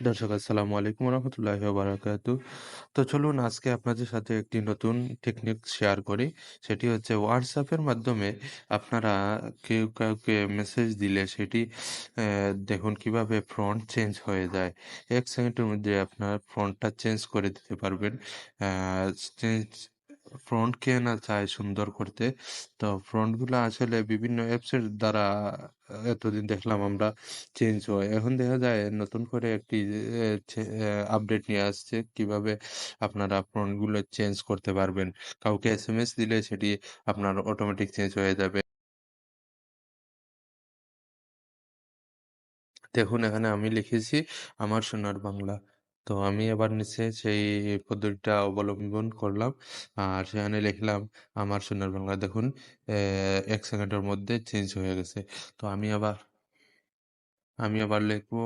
দর্শক আসসালামু আলাইকুম রহমতুল্লাহি ওয়া বারাকাতুহু। তো চলুন আজকে আপনাদের সাথে একটি নতুন টেকনিক শেয়ার করি। সেটি হচ্ছে WhatsApp এর মাধ্যমে আপনারা কেউ কাউকে মেসেজ দিলে সেটি দেখুন কিভাবে ফন্ট চেঞ্জ হয়ে যায়। ১ সেকেন্ডের মধ্যে আপনার ফন্টটা চেঞ্জ করে দিতে পারবেন। আ চেঞ্জ ফন্ট কে না চায় সুন্দর করতে। তো ফন্টগুলা আসলে বিভিন্ন অ্যাপসের দ্বারা এতদিন দেখলাম আমরা চেঞ্জ হয়। এখন দেখা যায় নতুন করে একটি আপডেট নিয়ে আসছে কিভাবে আপনারা ফন্টগুলো চেঞ্জ করতে পারবেন। কাউকে এসএমএস দিলে সেটি আপনার অটোমেটিক চেঞ্জ হয়ে যাবে। দেখুন এখানে আমি লিখেছি আমার সোনার বাংলা। তো আমি এবার নিচে সেই পদ্ধতিটা অবলম্বন করলাম। আর সেখানে লিখলাম আমার সোনার বাংলা। দেখুন ১ সেকেন্ডের মধ্যে চেঞ্জ হয়ে গেছে। তো আমি আবার লিখবো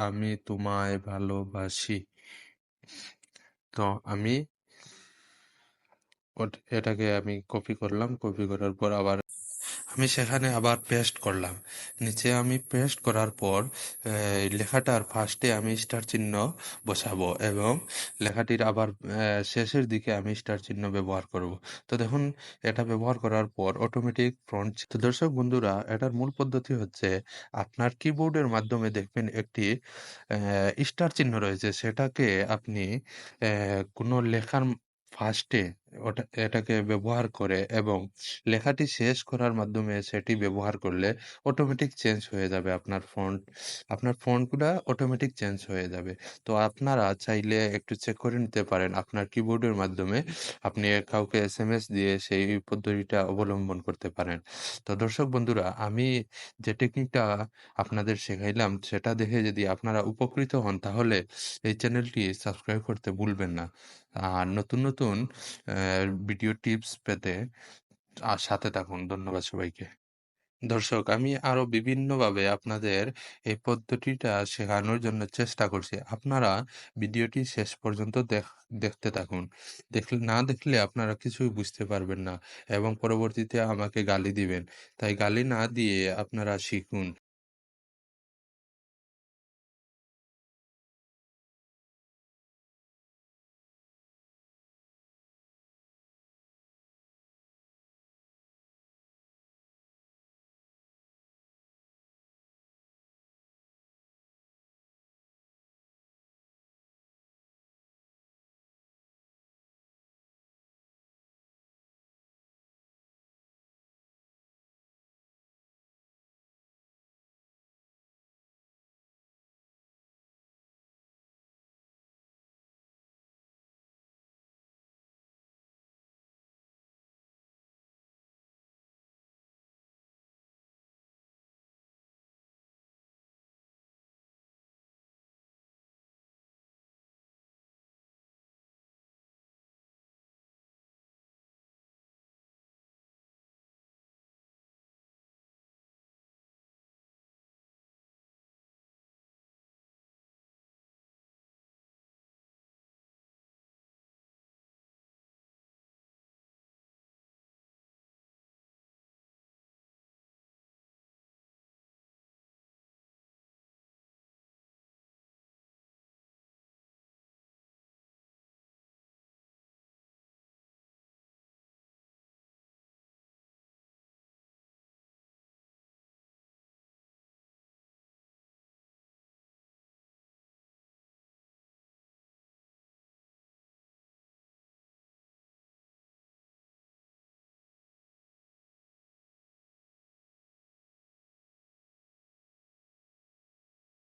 আমি তোমায় ভালোবাসি। তো আমি এটাকে আমি কপি করলাম। কপি করার পর আবার আমি সেখানে আবার পেস্ট করলাম। নিচে আমি পেস্ট করার পর লেখাটার ফার্স্টে আমি স্টার চিহ্ন বসাবো এবং লেখাটির আবার শেষের দিকে আমি স্টার চিহ্ন ব্যবহার করব। তো দেখুন এটা ব্যবহার করার পর অটোমেটিক ফন্ট। তো দর্শক বন্ধুরা এটার মূল পদ্ধতি হচ্ছে আপনার কিবোর্ডের মাধ্যমে দেখবেন একটি স্টার চিহ্ন রয়েছে সেটাকে আপনি কোনো লেখার ফার্স্টে এটাকে ব্যবহার করে এবং লেখাটি শেষ করার মাধ্যমে সেটি ব্যবহার করলে অটোমেটিক চেঞ্জ হয়ে যাবে আপনার ফন্ট। আপনার ফন্টগুলা অটোমেটিক চেঞ্জ হয়ে যাবে। তো আপনারা চাইলে একটু চেক করে নিতে পারেন আপনার কিবোর্ডের মাধ্যমে আপনি কাউকে এসএমএস দিয়ে সেই পদ্ধতিটা অবলম্বন করতে পারেন। তো দর্শক বন্ধুরা আমি যে টেকনিকটা আপনাদের শেখাইলাম সেটা দেখে যদি আপনারা উপকৃত হন তাহলে এই চ্যানেলটি সাবস্ক্রাইব করতে ভুলবেন না। আর নতুন ভিডিও টিপস পেতে সাথে থাকুন। ধন্যবাদ সবাইকে। দর্শক আমি আরো বিভিন্নভাবে আপনাদের এই পদ্ধতিটা শেখানোর জন্য চেষ্টা করছি। আপনারা ভিডিওটি শেষ পর্যন্ত দেখতে থাকুন। না দেখলে আপনারা কিছুই বুঝতে পারবেন না এবং পরবর্তীতে আমাকে গালি দিবেন। তাই গালি না দিয়ে আপনারা শিখুন।